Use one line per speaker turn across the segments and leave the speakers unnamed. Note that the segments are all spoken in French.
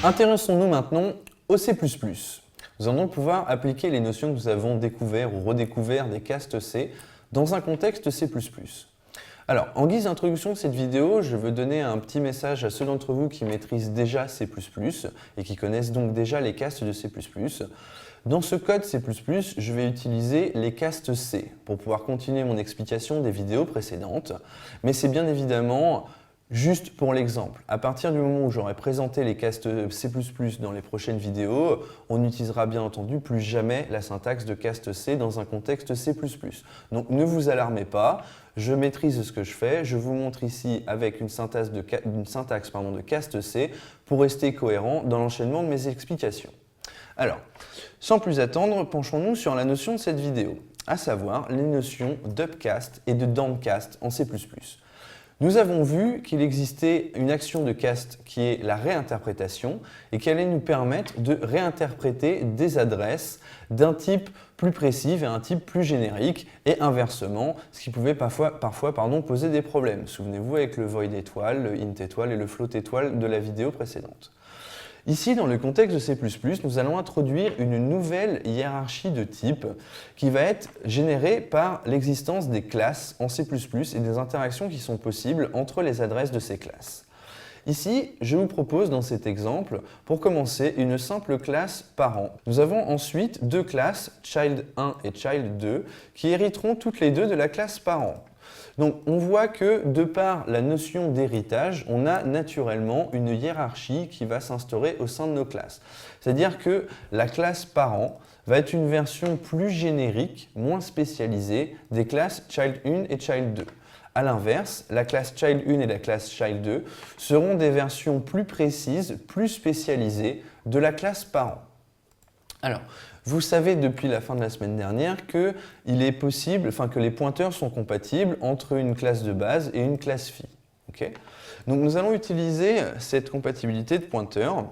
Intéressons-nous maintenant au C++. Nous allons donc pouvoir appliquer les notions que nous avons découvertes ou redécouvertes des castes C dans un contexte C++. Alors, en guise d'introduction de cette vidéo, je veux donner un petit message à ceux d'entre vous qui maîtrisent déjà C++ et qui connaissent donc déjà les castes de C++. Dans ce code C++, je vais utiliser les castes C pour pouvoir continuer mon explication des vidéos précédentes, mais c'est bien évidemment juste pour l'exemple. À partir du moment où j'aurai présenté les castes C++ dans les prochaines vidéos, on n'utilisera bien entendu plus jamais la syntaxe de caste C dans un contexte C++. Donc ne vous alarmez pas, je maîtrise ce que je fais, je vous montre ici avec une syntaxe de caste C pour rester cohérent dans l'enchaînement de mes explications. Alors, sans plus attendre, penchons-nous sur la notion de cette vidéo, à savoir les notions d'upcast et de downcast en C++. Nous avons vu qu'il existait une action de cast qui est la réinterprétation et qui allait nous permettre de réinterpréter des adresses d'un type plus précis vers un type plus générique et inversement, ce qui pouvait parfois poser des problèmes. Souvenez-vous avec le void étoile, le int étoile et le float étoile de la vidéo précédente. Ici, dans le contexte de C++, nous allons introduire une nouvelle hiérarchie de types qui va être générée par l'existence des classes en C++ et des interactions qui sont possibles entre les adresses de ces classes. Ici, je vous propose dans cet exemple, pour commencer, une simple classe parent. Nous avons ensuite deux classes, child1 et child2, qui hériteront toutes les deux de la classe parent. Donc on voit que de par la notion d'héritage, on a naturellement une hiérarchie qui va s'instaurer au sein de nos classes. C'est-à-dire que la classe parent va être une version plus générique, moins spécialisée des classes child1 et child2. A l'inverse, la classe child1 et la classe child2 seront des versions plus précises, plus spécialisées de la classe parent. Alors, vous savez depuis la fin de la semaine dernière que les pointeurs sont compatibles entre une classe de base et une classe phi. Okay. Donc nous allons utiliser cette compatibilité de pointeurs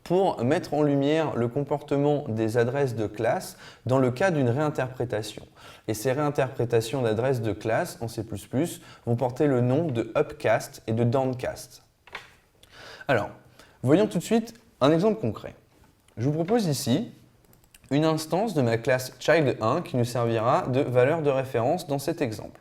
pour mettre en lumière le comportement des adresses de classe dans le cas d'une réinterprétation. Et ces réinterprétations d'adresses de classe en C++ vont porter le nom de upcast et de downcast. Alors, voyons tout de suite un exemple concret. Je vous propose ici une instance de ma classe child1 qui nous servira de valeur de référence dans cet exemple.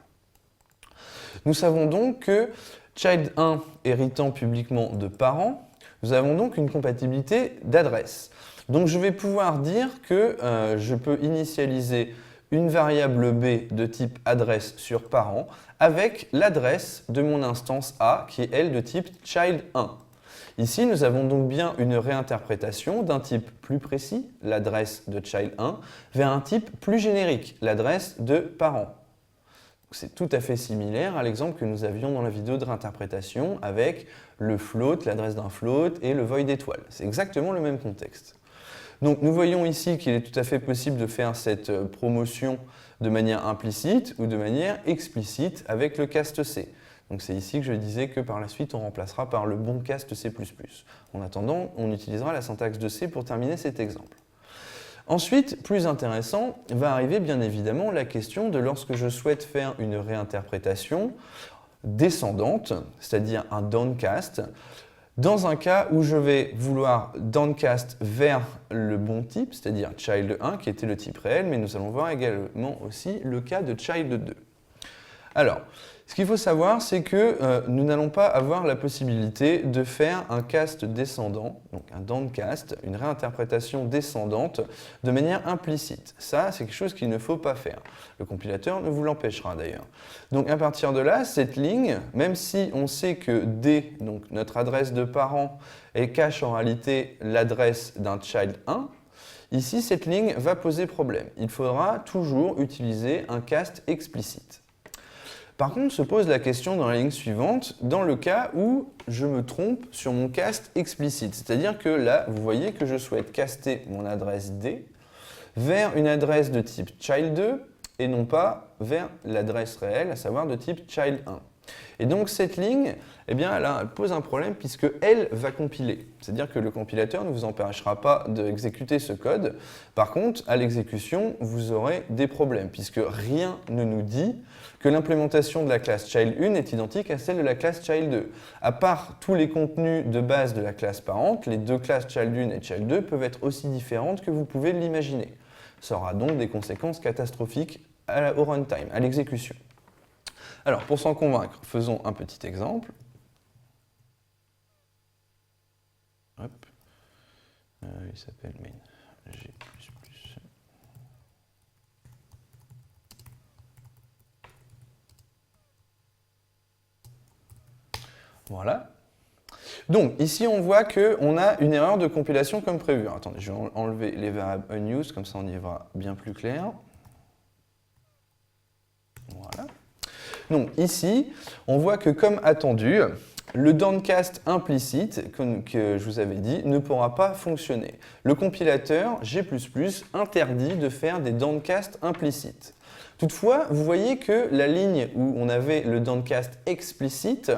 Nous savons donc que child1 héritant publiquement de parent, nous avons donc une compatibilité d'adresse. Donc je vais pouvoir dire que je peux initialiser une variable b de type adresse sur parent avec l'adresse de mon instance a qui est elle de type child1. Ici, nous avons donc bien une réinterprétation d'un type plus précis, l'adresse de child1, vers un type plus générique, l'adresse de parent. C'est tout à fait similaire à l'exemple que nous avions dans la vidéo de réinterprétation avec le float, l'adresse d'un float et le void étoile. C'est exactement le même contexte. Donc nous voyons ici qu'il est tout à fait possible de faire cette promotion de manière implicite ou de manière explicite avec le cast C. Donc c'est ici que je disais que par la suite on remplacera par le bon cast C++. En attendant, on utilisera la syntaxe de C pour terminer cet exemple. Ensuite, plus intéressant, va arriver bien évidemment la question de lorsque je souhaite faire une réinterprétation descendante, c'est-à-dire un downcast, dans un cas où je vais vouloir downcast vers le bon type, c'est-à-dire child1 qui était le type réel, mais nous allons voir également aussi le cas de child2. Alors, ce qu'il faut savoir, c'est que nous n'allons pas avoir la possibilité de faire un cast descendant, donc un downcast, une réinterprétation descendante de manière implicite. Ça, c'est quelque chose qu'il ne faut pas faire. Le compilateur ne vous l'empêchera d'ailleurs. Donc à partir de là, cette ligne, même si on sait que D, donc notre adresse de parent, elle cache en réalité l'adresse d'un child1, ici cette ligne va poser problème. Il faudra toujours utiliser un cast explicite. Par contre, se pose la question dans la ligne suivante, dans le cas où je me trompe sur mon cast explicite. C'est-à-dire que là, vous voyez que je souhaite caster mon adresse D vers une adresse de type child2 et non pas vers l'adresse réelle, à savoir de type child1. Et donc cette ligne, eh bien, elle pose un problème puisqu'elle va compiler. C'est-à-dire que le compilateur ne vous empêchera pas d'exécuter ce code. Par contre, à l'exécution, vous aurez des problèmes puisque rien ne nous dit que l'implémentation de la classe child1 est identique à celle de la classe child2. À part tous les contenus de base de la classe parente, les deux classes child1 et child2 peuvent être aussi différentes que vous pouvez l'imaginer. Ça aura donc des conséquences catastrophiques au runtime, à l'exécution. Alors, pour s'en convaincre, faisons un petit exemple. Hop. Il s'appelle main G++. Voilà. Donc, ici, on voit qu'on a une erreur de compilation comme prévu. Alors, attendez, je vais enlever les variables unused, comme ça on y verra bien plus clair. Voilà. Donc, ici, on voit que comme attendu, le downcast implicite, que je vous avais dit, ne pourra pas fonctionner. Le compilateur G++ interdit de faire des downcasts implicites. Toutefois, vous voyez que la ligne où on avait le downcast explicite,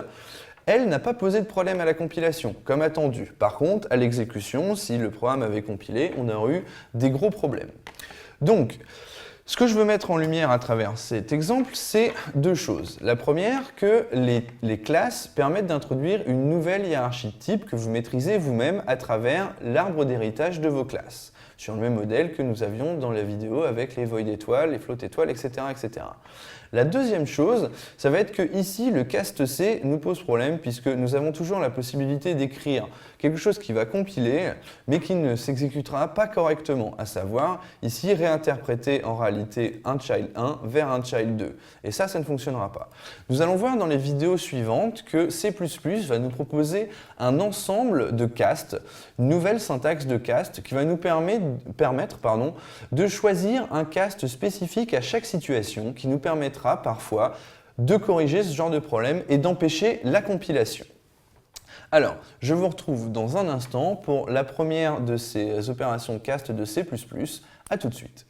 elle n'a pas posé de problème à la compilation, comme attendu. Par contre, à l'exécution, si le programme avait compilé, on aurait eu des gros problèmes. Donc, ce que je veux mettre en lumière à travers cet exemple, c'est deux choses. La première, que les classes permettent d'introduire une nouvelle hiérarchie de type que vous maîtrisez vous-même à travers l'arbre d'héritage de vos classes, sur le même modèle que nous avions dans la vidéo avec les void étoiles, les float étoiles, etc., etc. La deuxième chose, ça va être que ici, le cast C nous pose problème puisque nous avons toujours la possibilité d'écrire quelque chose qui va compiler, mais qui ne s'exécutera pas correctement, à savoir ici réinterpréter en réalité un child 1 vers un child 2. Et ça ne fonctionnera pas. Nous allons voir dans les vidéos suivantes que C++ va nous proposer un ensemble de castes, une nouvelle syntaxe de caste qui va nous permettre de choisir un caste spécifique à chaque situation qui nous permettra parfois de corriger ce genre de problème et d'empêcher la compilation. Alors, je vous retrouve dans un instant pour la première de ces opérations cast de C++. À tout de suite.